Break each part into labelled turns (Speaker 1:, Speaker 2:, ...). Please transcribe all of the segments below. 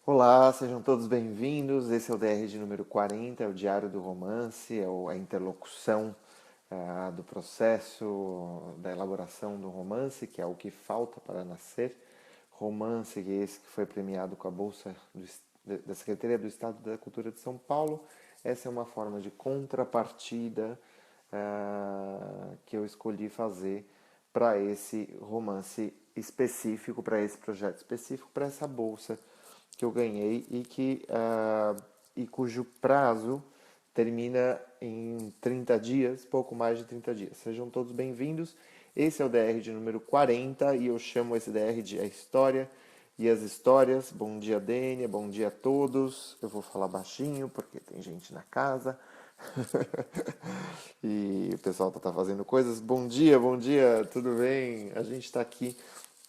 Speaker 1: Olá, sejam todos bem-vindos. Esse é o DR de número 40, é o Diário do Romance, a interlocução do processo da elaboração do romance, que é o que falta para nascer. Romance esse que foi premiado com a Bolsa da Secretaria do Estado da Cultura de São Paulo. Essa é uma forma de contrapartida que eu escolhi fazer para esse romance específico, para esse projeto específico, para essa bolsa que eu ganhei e cujo prazo termina em 30 dias, pouco mais de 30 dias. Sejam todos bem-vindos. Esse é o DR de número 40 e eu chamo esse DR de A História e as Histórias. Bom dia, Dênia, bom dia a todos. Eu vou falar baixinho porque tem gente na casa. E o pessoal tá fazendo coisas. Bom dia, tudo bem? A gente está aqui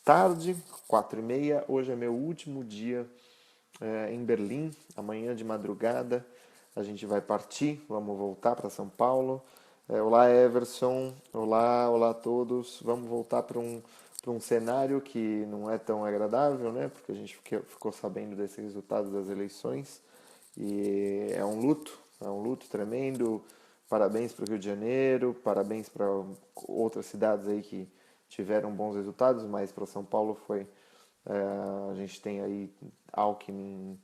Speaker 1: tarde, 4h30. Hoje é meu último dia em Berlim. Amanhã de madrugada a gente vai partir, vamos voltar para São Paulo. Olá, Everson. Olá a todos. Vamos voltar para um cenário que não é tão agradável, né? Porque a gente ficou sabendo desse resultado das eleições e é um luto tremendo. Parabéns para o Rio de Janeiro, parabéns para outras cidades aí que tiveram bons resultados, mas para São Paulo foi. A gente tem aí Alckmin,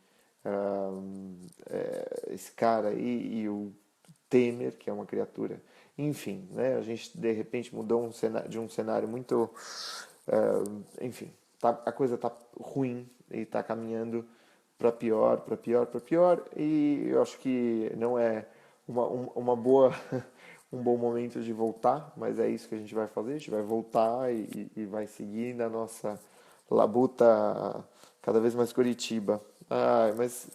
Speaker 1: esse cara aí, e o Temer, que é uma criatura. Enfim, né? A gente de repente mudou de um cenário muito. Enfim, a coisa está ruim e está caminhando para pior, para pior, para pior. E eu acho que não é uma boa, um bom momento de voltar, mas é isso que a gente vai fazer. A gente vai voltar e vai seguir na nossa labuta cada vez mais Curitiba. Ah, mas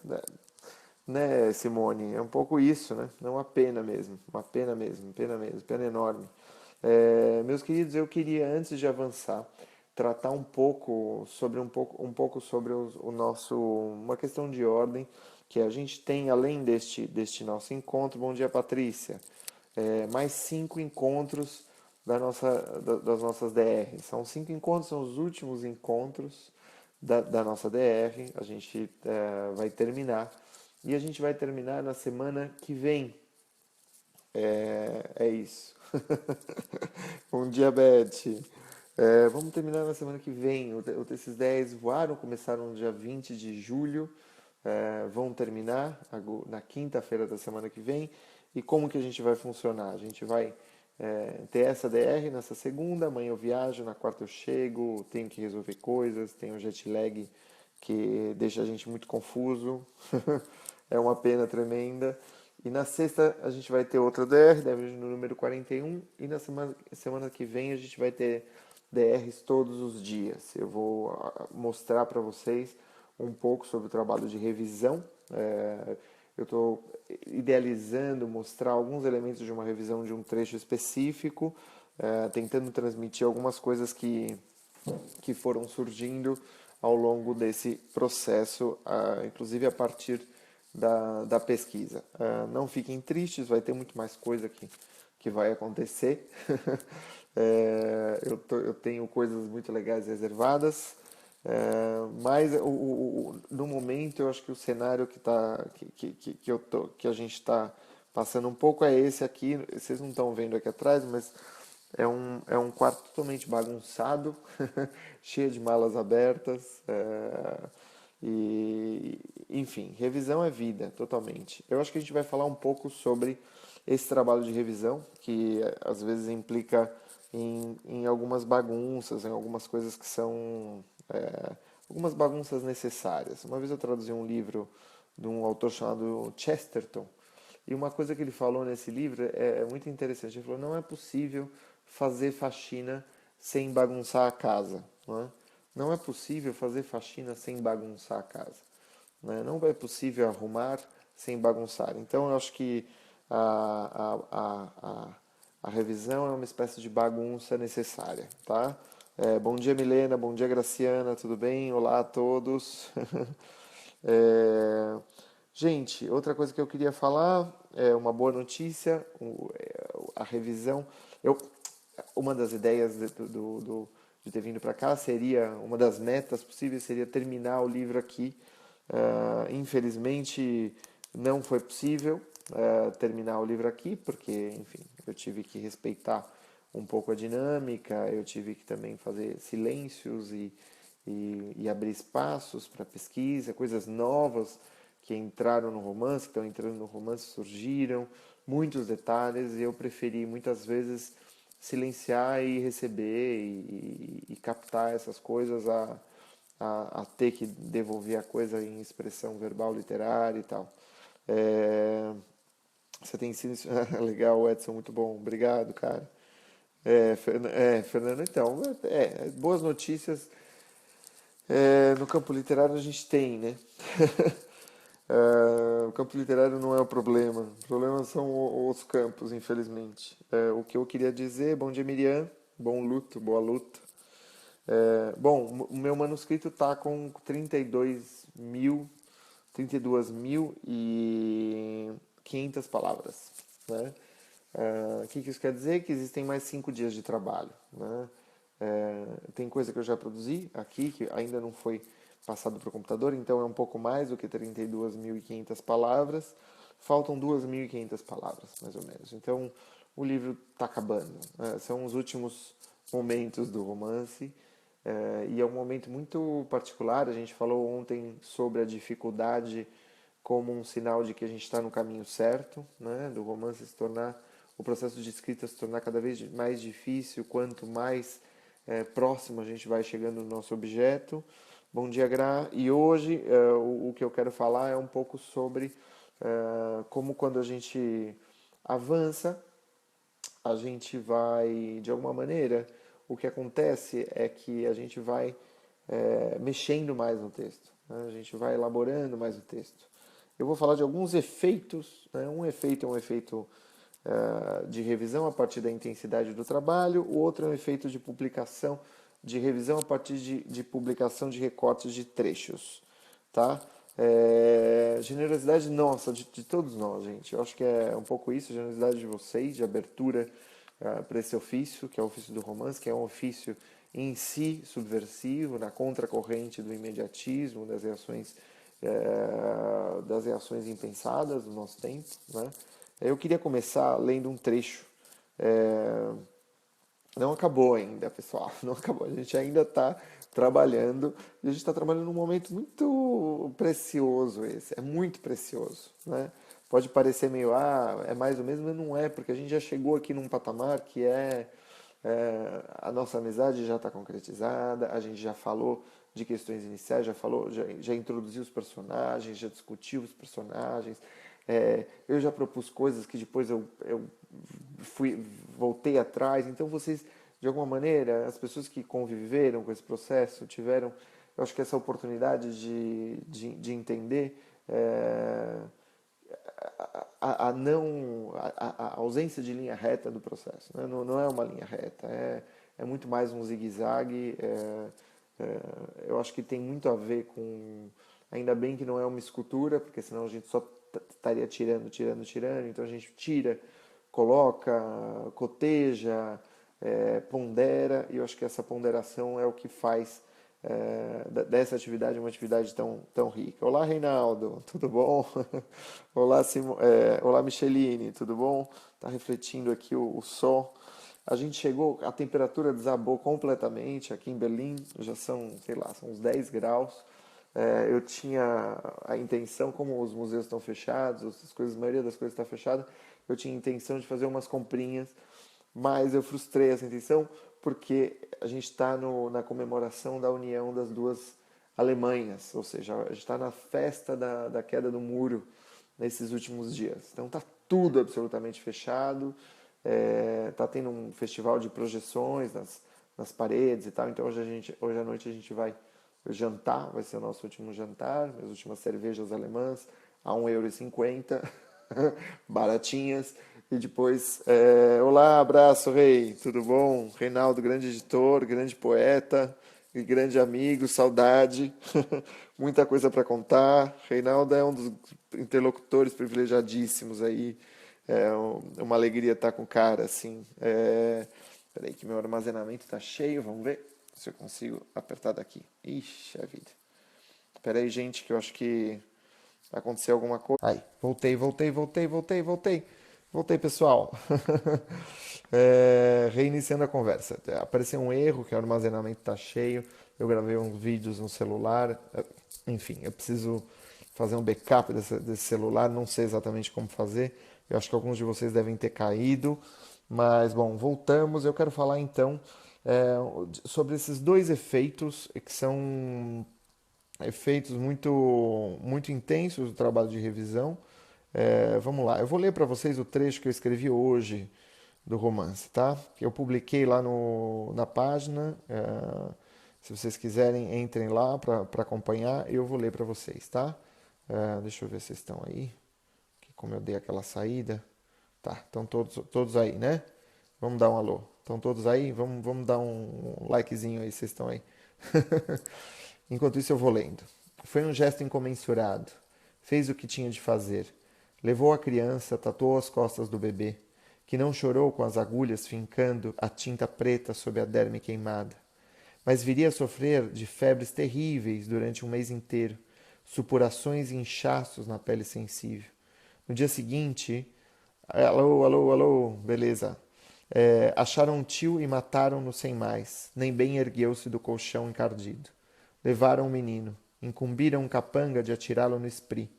Speaker 1: né, Simone? É um pouco isso, né? É uma pena mesmo, pena mesmo, pena enorme. Meus queridos, eu queria, antes de avançar, tratar um pouco sobre o nosso, uma questão de ordem que a gente tem, além deste nosso encontro. Bom dia, Patrícia. Mais 5 encontros das nossas DR. São 5 encontros, são os últimos encontros da nossa DR. A gente vai terminar. E a gente vai terminar na semana que vem. É isso. Bom dia, Beth. Vamos terminar na semana que vem. Esses 10 voaram, começaram no dia 20 de julho, vão terminar na quinta-feira da semana que vem. E como que a gente vai funcionar? A gente vai ter essa DR nessa segunda, amanhã eu viajo, na quarta eu chego, tenho que resolver coisas, tenho um jet lag que deixa a gente muito confuso. É uma pena tremenda. E na sexta a gente vai ter outra DR, no número 41. E na semana que vem a gente vai ter DRs todos os dias. Eu vou mostrar para vocês um pouco sobre o trabalho de revisão. Eu estou idealizando mostrar alguns elementos de uma revisão de um trecho específico, tentando transmitir algumas coisas que foram surgindo ao longo desse processo, inclusive a partir da pesquisa. Não fiquem tristes, vai ter muito mais coisa que vai acontecer. Eu tenho coisas muito legais reservadas, mas no momento eu acho que o cenário que a gente está passando um pouco é esse aqui. Vocês não estão vendo aqui atrás, mas é um quarto totalmente bagunçado, cheio de malas abertas. Enfim, revisão é vida, totalmente. Eu acho que a gente vai falar um pouco sobre esse trabalho de revisão, que às vezes implica em algumas bagunças, em algumas coisas que são algumas bagunças necessárias. Uma vez eu traduzi um livro de um autor chamado Chesterton, e uma coisa que ele falou nesse livro é muito interessante. Ele falou: não é possível fazer faxina sem bagunçar a casa. Não é? Não é possível fazer faxina sem bagunçar a casa. Né? Não é possível arrumar sem bagunçar. Então eu acho que a revisão é uma espécie de bagunça necessária. Tá? Bom dia, Milena. Bom dia, Graciana. Tudo bem? Olá a todos. É, Gente, outra coisa que eu queria falar é uma boa notícia, a revisão. Eu, uma das ideias de ter vindo para cá seria, uma das metas possíveis seria terminar o livro aqui Infelizmente, não foi possível terminar o livro aqui, porque, enfim, eu tive que respeitar um pouco a dinâmica, eu tive que também fazer silêncios e abrir espaços para pesquisa, coisas novas que entraram no romance, que estão entrando no romance, surgiram, muitos detalhes, e eu preferi muitas vezes silenciar e receber e captar essas coisas a ter que devolver a coisa em expressão verbal literária e tal. É, você tem sido legal, Edson, muito bom, obrigado, cara. Fernando, então, boas notícias no campo literário a gente tem, né? O campo literário não é o problema. O problema são os campos, infelizmente. O que eu queria dizer, bom dia, Miriam. Bom luto, boa luta. Bom, o meu manuscrito está com 32.500 palavras, né? O que isso quer dizer? Que existem mais 5 dias de trabalho, né? Tem coisa que eu já produzi aqui, que ainda não foi passado para o computador, então é um pouco mais do que 32.500 palavras. Faltam 2.500 palavras, mais ou menos. Então, o livro está acabando, né? São os últimos momentos do romance. E é um momento muito particular. A gente falou ontem sobre a dificuldade como um sinal de que a gente está no caminho certo, né? Do romance se tornar, o processo de escrita se tornar cada vez mais difícil, quanto mais próximo a gente vai chegando no nosso objeto. Bom dia, Gra. E hoje o que eu quero falar é um pouco sobre como quando a gente avança, a gente vai, de alguma maneira, o que acontece é que a gente vai mexendo mais no texto, né? A gente vai elaborando mais o texto. Eu vou falar de alguns efeitos, né? Um efeito é um efeito de revisão a partir da intensidade do trabalho, o outro é um efeito de publicação, de revisão a partir de publicação de recortes de trechos, tá? Generosidade nossa, de todos nós, gente. Eu acho que é um pouco isso, generosidade de vocês, de abertura para esse ofício, que é o ofício do romance, que é um ofício em si subversivo, na contracorrente do imediatismo, das reações impensadas do nosso tempo, né? Eu queria começar lendo um trecho. É, não acabou ainda, pessoal. Não acabou. A gente ainda está trabalhando. E a gente está trabalhando num momento muito precioso esse. É muito precioso, né? Pode parecer meio, é mais ou menos, mas não é, porque a gente já chegou aqui num patamar que a nossa amizade já está concretizada, a gente já falou de questões iniciais, já introduziu os personagens, já discutiu os personagens. Eu já propus coisas que depois eu voltei atrás. Então vocês, de alguma maneira, as pessoas que conviveram com esse processo tiveram, eu acho que essa oportunidade de entender a ausência de linha reta do processo, né? Não é uma linha reta, é muito mais um zigue-zague. Eu acho que tem muito a ver com, ainda bem que não é uma escultura, porque senão a gente só estaria tirando, tirando, tirando. Então a gente tira, coloca, coteja, pondera, e eu acho que essa ponderação é o que faz dessa atividade uma atividade tão rica. Olá, Reinaldo, tudo bom? Olá, Micheline, tudo bom? Tá refletindo aqui o sol. A gente chegou, a temperatura desabou completamente aqui em Berlim, já são, sei lá, são uns 10 graus. Eu tinha a intenção, como os museus estão fechados, a maioria das coisas está fechada, eu tinha a intenção de fazer umas comprinhas, mas eu frustrei essa intenção porque a gente está na comemoração da união das duas Alemanhas, ou seja, a gente está na festa da queda do muro nesses últimos dias. Então está tudo absolutamente fechado, está tendo um festival de projeções nas paredes e tal, então hoje à noite a gente vai jantar, vai ser o nosso último jantar, as últimas cervejas alemãs a 1,50 € baratinhas. E depois, olá, abraço, Rei, tudo bom? Reinaldo, grande editor, grande poeta e grande amigo, saudade, muita coisa para contar. Reinaldo é um dos interlocutores privilegiadíssimos aí, uma alegria estar com o cara, assim. Peraí que meu armazenamento está cheio, vamos ver se eu consigo apertar daqui. Ixi, a vida. Pera aí, gente, que eu acho que aconteceu alguma coisa. Aí, voltei. Voltei, pessoal. Reiniciando a conversa. Apareceu um erro, que o armazenamento está cheio. Eu gravei uns vídeos no celular. Enfim, eu preciso fazer um backup desse celular. Não sei exatamente como fazer. Eu acho que alguns de vocês devem ter caído. Mas, bom, voltamos. Eu quero falar então é, sobre esses dois efeitos que são efeitos muito intensos do trabalho de revisão. Vamos lá, eu vou ler para vocês o trecho que eu escrevi hoje do romance, tá? Que eu publiquei lá na página. Se vocês quiserem, entrem lá para acompanhar. Eu vou ler para vocês, tá? Deixa eu ver se vocês estão aí. Que como eu dei aquela saída. Tá, estão todos aí, né? Vamos dar um alô. Estão todos aí? Vamos dar um likezinho aí, vocês estão aí. Enquanto isso eu vou lendo. Foi um gesto incomensurado. Fez o que tinha de fazer. Levou a criança, tatuou as costas do bebê, que não chorou com as agulhas fincando a tinta preta sob a derme queimada, mas viria a sofrer de febres terríveis durante um mês inteiro, supurações e inchaços na pele sensível. No dia seguinte, alô, beleza. Acharam um tio e mataram-no sem mais, nem bem ergueu-se do colchão encardido. Levaram o menino, incumbiram um capanga de atirá-lo no esprit.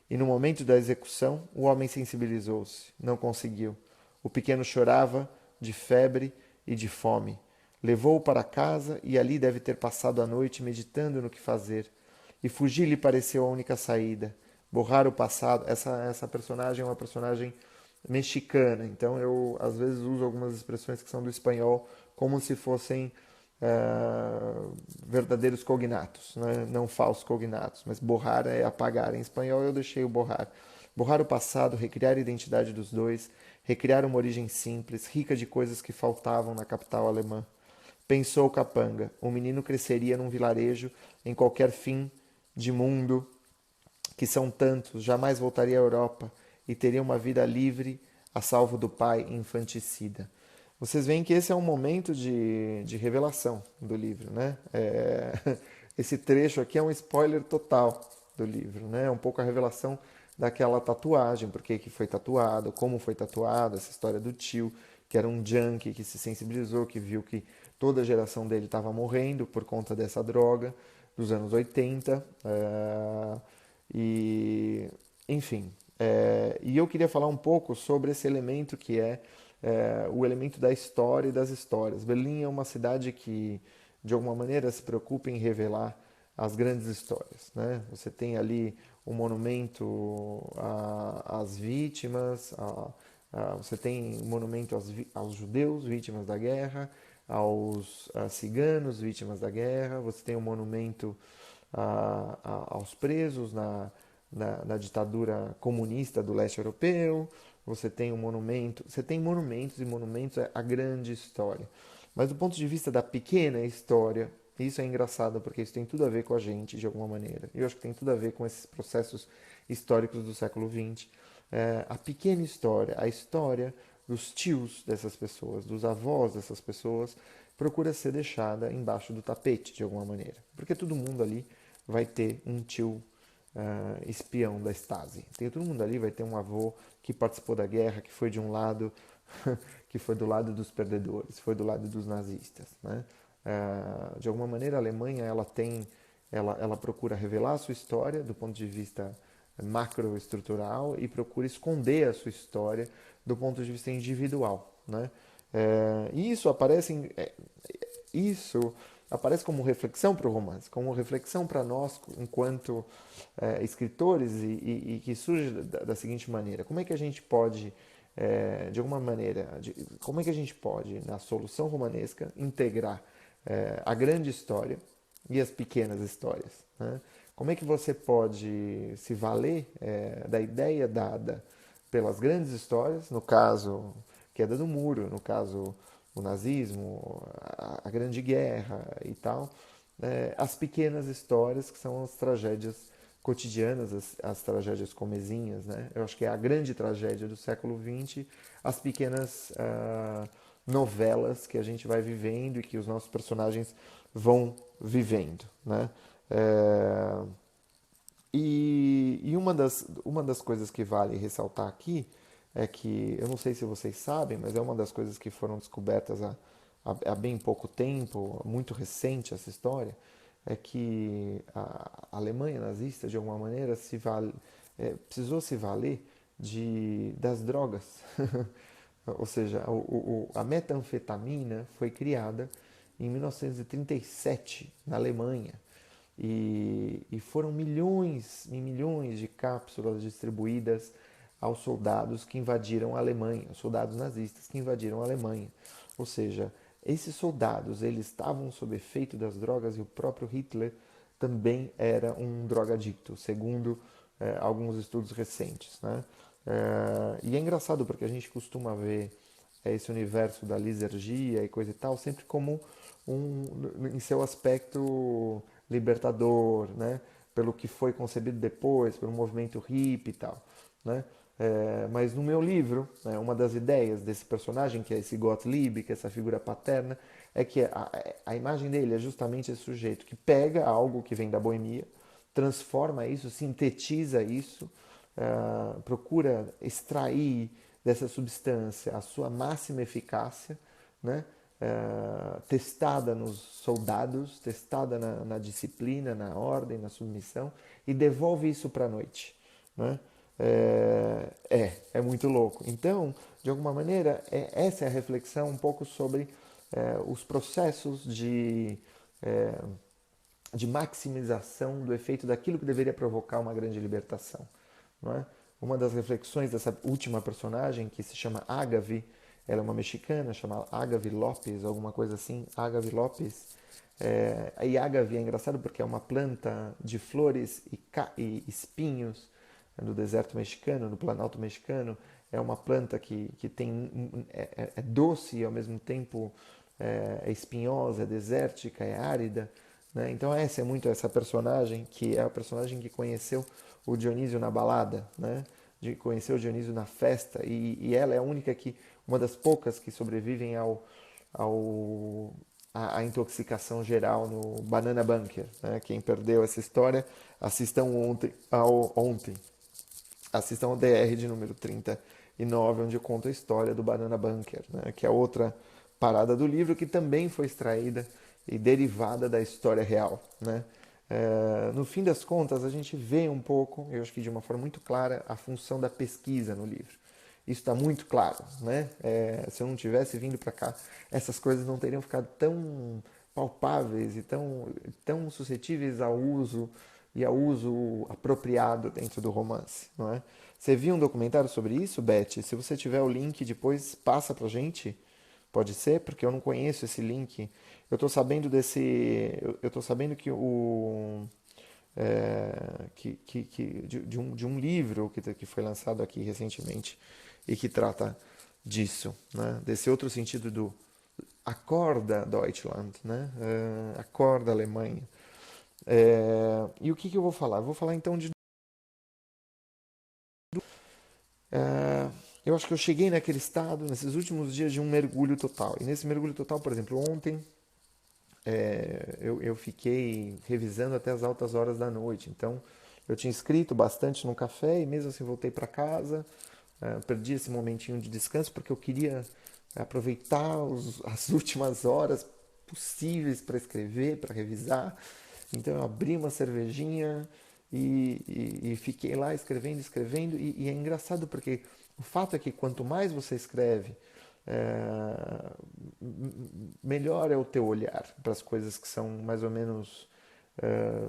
Speaker 1: E no momento da execução, o homem sensibilizou-se. Não conseguiu. O pequeno chorava de febre e de fome. Levou-o para casa e ali deve ter passado a noite meditando no que fazer. E fugir lhe pareceu a única saída. Borrar o passado. Essa personagem é uma personagem mexicana, então eu às vezes uso algumas expressões que são do espanhol como se fossem verdadeiros cognatos, né? Não falsos cognatos, mas borrar é apagar. Em espanhol eu deixei o borrar. Borrar o passado, recriar a identidade dos dois, recriar uma origem simples, rica de coisas que faltavam na capital alemã. Pensou o capanga, o menino cresceria num vilarejo em qualquer fim de mundo, que são tantos, jamais voltaria à Europa e teria uma vida livre a salvo do pai infanticida. Vocês veem que esse é um momento de revelação do livro, né? Esse trecho aqui é um spoiler total do livro, né? É um pouco a revelação daquela tatuagem, por que foi tatuado, como foi tatuado, essa história do tio, que era um junkie, que se sensibilizou, que viu que toda a geração dele estava morrendo por conta dessa droga dos anos 80. E, enfim, e eu queria falar um pouco sobre esse elemento que é o elemento da história e das histórias. Berlim é uma cidade que, de alguma maneira, se preocupa em revelar as grandes histórias, né? Você tem ali um monumento às vítimas, você tem um monumento aos judeus, vítimas da guerra, aos ciganos, vítimas da guerra, você tem um monumento aos presos na ditadura comunista do leste europeu, você tem monumentos e monumentos à grande história. Mas do ponto de vista da pequena história, isso é engraçado porque isso tem tudo a ver com a gente de alguma maneira. Eu acho que tem tudo a ver com esses processos históricos do século XX. A pequena história, a história dos tios dessas pessoas, dos avós dessas pessoas, procura ser deixada embaixo do tapete de alguma maneira. Porque todo mundo ali vai ter um tio espião da Stasi. Todo mundo ali vai ter um avô que participou da guerra, que foi de um lado, que foi do lado dos perdedores, foi do lado dos nazistas, né? De alguma maneira a Alemanha ela procura revelar a sua história do ponto de vista macroestrutural e procura esconder a sua história do ponto de vista individual, né? Isso aparece como reflexão para o romance, como reflexão para nós enquanto escritores e que surge da seguinte maneira: como é que a gente pode de alguma maneira, como é que a gente pode, na solução romanesca, integrar a grande história e as pequenas histórias, né? Como é que você pode se valer da ideia dada pelas grandes histórias, no caso, queda do muro, no caso, o nazismo, a Grande Guerra e tal, as pequenas histórias que são as tragédias cotidianas, as tragédias comezinhas, né? Eu acho que é a grande tragédia do século XX, as pequenas novelas que a gente vai vivendo e que os nossos personagens vão vivendo, né? E uma das coisas que vale ressaltar aqui é que, eu não sei se vocês sabem, mas é uma das coisas que foram descobertas há bem pouco tempo, muito recente essa história, é que a Alemanha nazista, de alguma maneira, precisou se valer das drogas. Ou seja, a metanfetamina foi criada em 1937 na Alemanha. E foram milhões e milhões de cápsulas distribuídas aos soldados que invadiram a Alemanha, os soldados nazistas que invadiram a Alemanha. Ou seja, esses soldados, eles estavam sob efeito das drogas e o próprio Hitler também era um drogadicto, segundo alguns estudos recentes, né? E é engraçado porque a gente costuma ver esse universo da lisergia e coisa e tal sempre como em seu aspecto libertador, né? Pelo que foi concebido depois, pelo movimento hippie e tal, né? Mas no meu livro, né, uma das ideias desse personagem, que é esse Gottlieb, que é essa figura paterna, é que a imagem dele é justamente esse sujeito que pega algo que vem da boemia, transforma isso, sintetiza isso, procura extrair dessa substância a sua máxima eficácia, né? Testada nos soldados, testada na disciplina, na ordem, na submissão, e devolve isso para a noite, né? É muito louco. Então, de alguma maneira, essa é a reflexão um pouco sobre os processos é, de maximização do efeito daquilo que deveria provocar uma grande libertação. Não é? Uma das reflexões dessa última personagem, que se chama Agave, ela é uma mexicana, chama Agave Lopes, alguma coisa assim, Agave Lopes. E Agave é engraçado porque é uma planta de flores e espinhos do deserto mexicano, do Planalto mexicano. É uma planta que é doce e ao mesmo tempo é espinhosa, é desértica, é árida. Né? Então essa é muito essa personagem, que é a personagem que conheceu o Dionísio na balada, né? De conhecer o Dionísio na festa, e ela é a única uma das poucas que sobrevivem à intoxicação geral no Banana Bunker. Né? Quem perdeu essa história, assistam ontem. Assistam ao DR de número 39, onde eu conto a história do Banana Bunker, né? Que é outra parada do livro que também foi extraída e derivada da história real. Né? No fim das contas, a gente vê um pouco, eu acho que de uma forma muito clara, a função da pesquisa no livro. Isso está muito claro. Né? Se eu não tivesse vindo para cá, essas coisas não teriam ficado tão palpáveis e tão suscetíveis ao uso e ao uso apropriado dentro do romance. Não é? Você viu um documentário sobre isso, Beth? Se você tiver o link, depois passa pra gente. Pode ser, porque eu não conheço esse link. Eu estou sabendo Eu tô sabendo que o. De um livro que foi lançado aqui recentemente e que trata disso, né? Desse outro sentido do acorda Deutschland, né? Acorda Alemanha. E o que eu vou falar? Eu vou falar então de. É, eu acho que eu cheguei naquele estado, nesses últimos dias, de um mergulho total. E nesse mergulho total, por exemplo, ontem eu fiquei revisando até as altas horas da noite. Então, eu tinha escrito bastante no café e mesmo assim voltei para casa. Perdi esse momentinho de descanso porque eu queria aproveitar as últimas horas possíveis para escrever, para revisar. Então, eu abri uma cervejinha e fiquei lá escrevendo, escrevendo. E é engraçado porque o fato é que quanto mais você escreve, é, melhor é o teu olhar para as coisas que são mais ou menos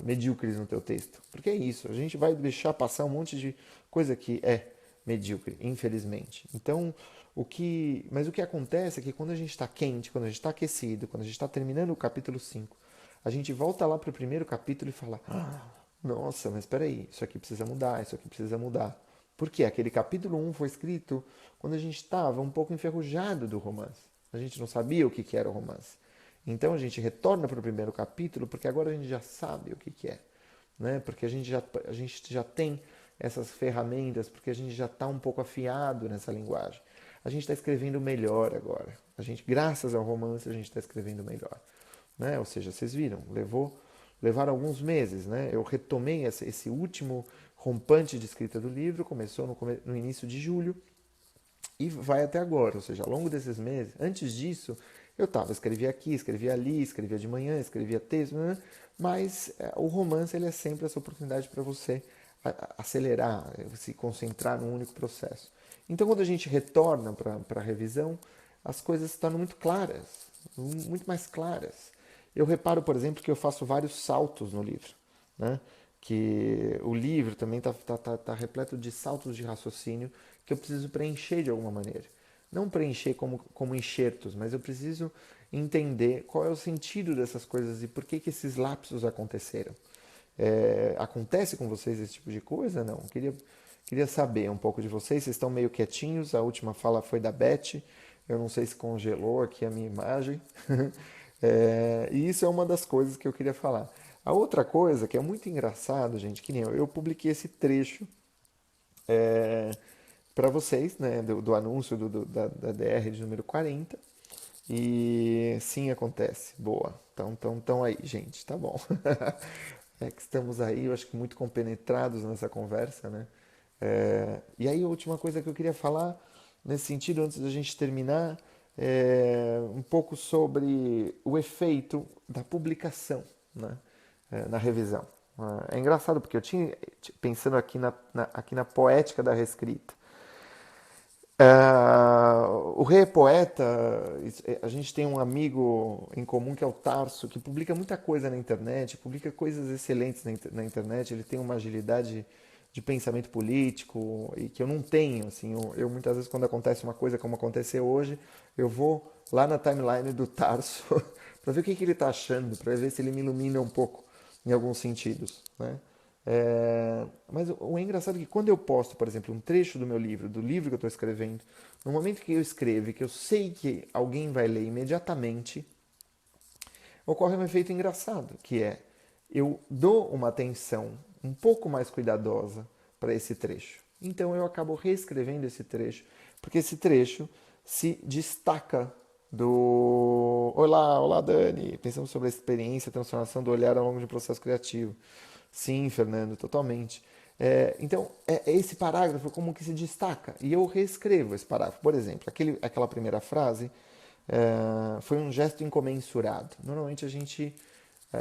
Speaker 1: medíocres no teu texto. Porque é isso, a gente vai deixar passar um monte de coisa que é medíocre, infelizmente. Então, mas o que acontece é que quando a gente está quente, quando a gente está aquecido, quando a gente está terminando o capítulo 5, a gente volta lá para o primeiro capítulo e fala: nossa, mas espera aí, isso aqui precisa mudar, isso aqui precisa mudar. Porque aquele capítulo 1 foi escrito quando a gente estava um pouco enferrujado do romance. A gente não sabia o que era o romance. Então a gente retorna para o primeiro capítulo porque agora a gente já sabe o que é. Né? Porque a gente já tem essas ferramentas, porque a gente já está um pouco afiado nessa linguagem. A gente está escrevendo melhor agora. A gente, graças ao romance, a gente está escrevendo melhor. Né? Ou seja, vocês viram, levou levaram alguns meses, né? Eu retomei esse último rompante de escrita do livro, começou no início de julho e vai até agora, ou seja, ao longo desses meses. Antes disso, escrevia aqui, escrevia ali, escrevia de manhã, escrevia texto, né? Mas o romance ele é sempre essa oportunidade para você acelerar, se concentrar num único processo. Então, quando a gente retorna para a revisão, as coisas estão muito claras, muito mais claras. Eu reparo, por exemplo, que eu faço vários saltos no livro, né? Que o livro também está repleto de saltos de raciocínio que eu preciso preencher de alguma maneira. Não preencher como enxertos, mas eu preciso entender qual é o sentido dessas coisas e por que esses lapsos aconteceram. Acontece com vocês esse tipo de coisa? Não. Queria saber um pouco de vocês. Vocês estão meio quietinhos. A última fala foi da Beth. Eu não sei se congelou aqui a minha imagem. E isso é uma das coisas que eu queria falar. A outra coisa que é muito engraçado, gente, que nem eu publiquei esse trecho para vocês, né, do anúncio da DR de número 40. E sim, acontece. Boa. Então aí, gente, tá bom. É que estamos aí, eu acho que muito compenetrados nessa conversa, né? E aí a última coisa que eu queria falar, nesse sentido, antes da gente terminar, um pouco sobre o efeito da publicação, né? Na revisão. É engraçado, porque eu tinha, pensando aqui na poética da reescrita, o Rei é Poeta, a gente tem um amigo em comum que é o Tarso, que publica muita coisa na internet, publica coisas excelentes na internet, ele tem uma agilidade de pensamento político e que eu não tenho, assim, eu muitas vezes quando acontece uma coisa como aconteceu hoje, eu vou lá na timeline do Tarso para ver o que ele está achando, para ver se ele me ilumina um pouco em alguns sentidos, né? Mas o engraçado é que quando eu posto, por exemplo, um trecho do meu livro, do livro que eu estou escrevendo, no momento que eu escrevo, que eu sei que alguém vai ler imediatamente, ocorre um efeito engraçado, que é eu dou uma atenção um pouco mais cuidadosa para esse trecho. Então eu acabo reescrevendo esse trecho, porque esse trecho se destaca do Olá, olá Dani, pensamos sobre a experiência e transformação do olhar ao longo de um processo criativo. Sim, Fernando, totalmente. Então, esse parágrafo como que se destaca. E eu reescrevo esse parágrafo. Por exemplo, aquela primeira frase foi um gesto incomensurado. Normalmente a gente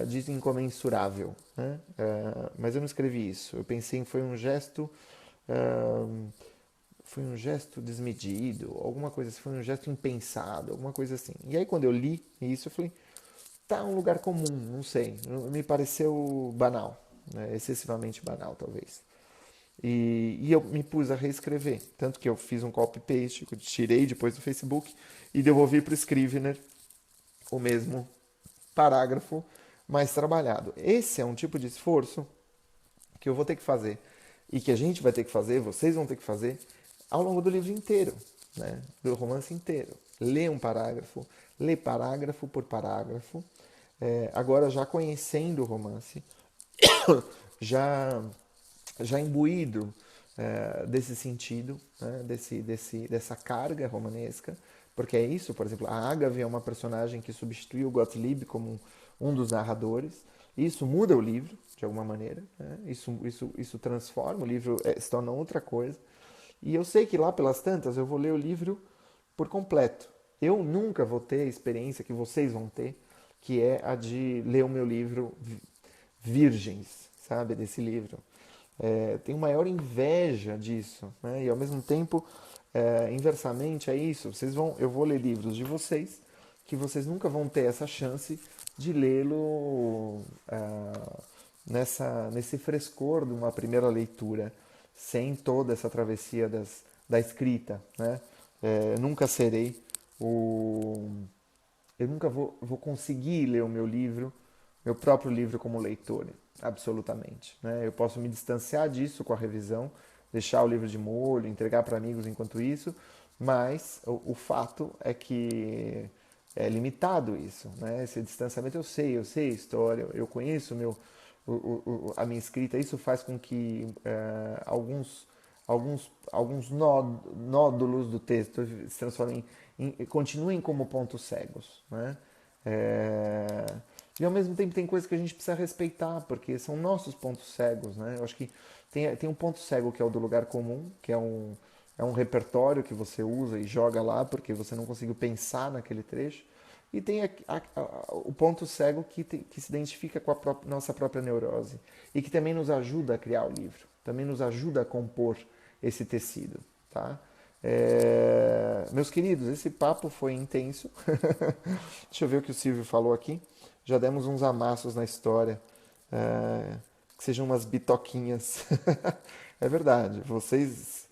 Speaker 1: diz incomensurável, né? Mas eu não escrevi isso. Eu pensei em foi um gesto desmedido, alguma coisa assim, foi um gesto impensado, alguma coisa assim. E aí quando eu li isso, eu falei, tá um lugar comum, não sei, me pareceu banal, né? Excessivamente banal talvez. E eu me pus a reescrever, tanto que eu fiz um copy-paste, que eu tirei depois do Facebook e devolvi para o Scrivener o mesmo parágrafo mais trabalhado. Esse é um tipo de esforço que eu vou ter que fazer e que a gente vai ter que fazer, vocês vão ter que fazer ao longo do livro inteiro, né? Do romance inteiro. Lê um parágrafo, lê parágrafo por parágrafo, agora já conhecendo o romance, já, já imbuído desse sentido, né? Dessa carga romanesca, porque é isso, por exemplo, a Ágave é uma personagem que substituiu o Gottlieb como um dos narradores, isso muda o livro, de alguma maneira, né? Isso transforma, o livro se torna outra coisa, e eu sei que lá pelas tantas eu vou ler o livro por completo. Eu nunca vou ter a experiência que vocês vão ter, que é a de ler o meu livro Virgens, sabe, desse livro. Tenho maior inveja disso, né? E ao mesmo tempo, inversamente é isso. Eu vou ler livros de vocês que vocês nunca vão ter essa chance de lê-lo nesse frescor de uma primeira leitura, sem toda essa travessia da escrita, né? Nunca serei o eu nunca vou conseguir ler o meu livro, meu próprio livro como leitor, absolutamente, né? Eu posso me distanciar disso com a revisão, deixar o livro de molho, entregar para amigos enquanto isso, mas o fato é que é limitado isso, né? Esse distanciamento eu sei a história, eu conheço a minha escrita, isso faz com que alguns nódulos do texto se transformem continuem como pontos cegos, né? É, E ao mesmo tempo tem coisas que a gente precisa respeitar, porque são nossos pontos cegos, né? Eu acho que tem um ponto cego que é o do lugar comum, que é um repertório que você usa e joga lá porque você não conseguiu pensar naquele trecho. E tem o ponto cego que se identifica com a nossa própria neurose e que também nos ajuda a criar o livro, também nos ajuda a compor esse tecido, tá? Meus queridos, esse papo foi intenso. Deixa eu ver o que o Silvio falou aqui. Já demos uns amassos na história. Que sejam umas bitoquinhas. É verdade, vocês,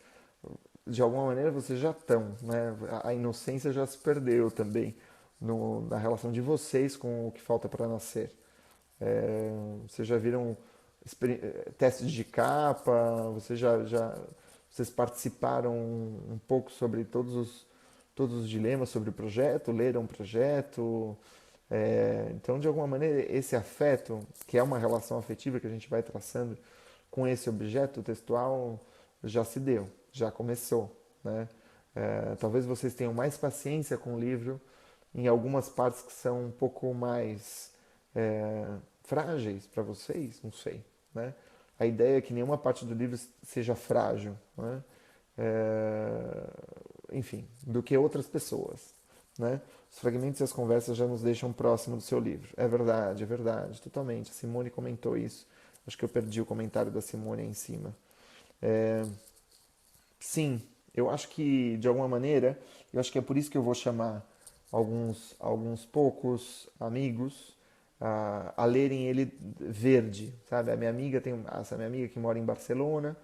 Speaker 1: de alguma maneira, vocês já estão, né? A inocência já se perdeu também na relação de vocês com o que falta para nascer. Vocês já viram testes de capa, vocês participaram um pouco sobre todos os dilemas sobre o projeto, leram o projeto. Então, de alguma maneira, esse afeto, que é uma relação afetiva que a gente vai traçando com esse objeto textual, já se deu, já começou, né? Talvez vocês tenham mais paciência com o livro em algumas partes que são um pouco mais frágeis para vocês, não sei, né? A ideia é que nenhuma parte do livro seja frágil, né? Enfim, do que outras pessoas, né? Os fragmentos e as conversas já nos deixam próximo do seu livro. É verdade, totalmente. A Simone comentou isso. Acho que eu perdi o comentário da Simone aí em cima. É, sim, eu acho que, de alguma maneira, eu acho que é por isso que eu vou chamar alguns poucos amigos a lerem ele verde, sabe? Essa minha amiga que mora em Barcelona,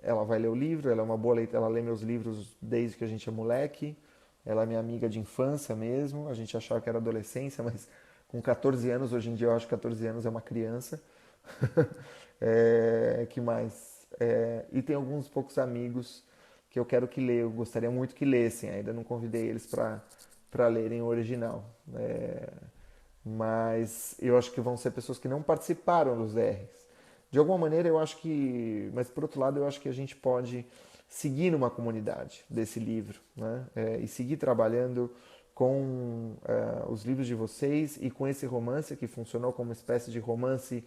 Speaker 1: ela vai ler o livro, ela é uma boa leitora, ela lê meus livros desde que a gente é moleque, ela é minha amiga de infância mesmo, a gente achava que era adolescência, mas com 14 anos, hoje em dia eu acho que 14 anos é uma criança. Que mais? E tem alguns poucos amigos que eu quero que leiam, eu gostaria muito que lessem, ainda não convidei eles para lerem o original. Mas eu acho que vão ser pessoas que não participaram dos R's. De alguma maneira eu acho que, mas por outro lado eu acho que a gente pode seguir numa comunidade desse livro, né? E seguir trabalhando com os livros de vocês e com esse romance que funcionou como uma espécie de romance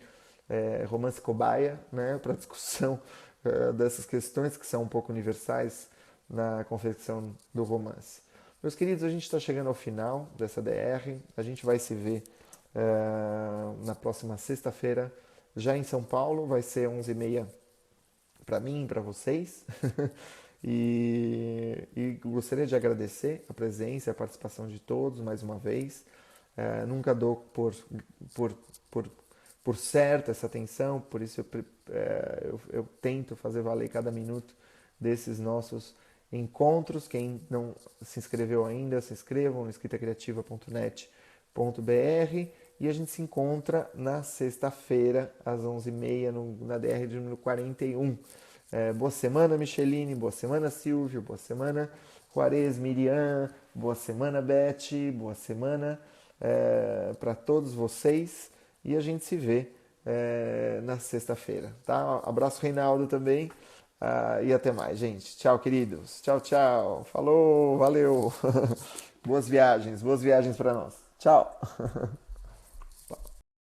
Speaker 1: cobaia, né? Para discussão dessas questões que são um pouco universais na confecção do romance. Meus queridos, a gente está chegando ao final dessa DR. A gente vai se ver na próxima sexta-feira, já em São Paulo. Vai ser 11h30 para mim e para vocês. E gostaria de agradecer a presença e a participação de todos mais uma vez. Nunca dou por, por, por certo essa atenção, por isso eu tento fazer valer cada minuto desses nossos encontros. Quem não se inscreveu ainda, se inscrevam no escritacreativa.net.br e a gente se encontra na sexta-feira às 11h30 na DR de número 41. Boa semana, Micheline, boa semana, Silvio, boa semana, Juarez, Miriam, boa semana, Beth, boa semana para todos vocês e a gente se vê na sexta-feira, tá? Abraço, Reinaldo, também. E até mais, gente. Tchau, queridos. Tchau, tchau. Falou, valeu. Boas viagens para nós. Tchau.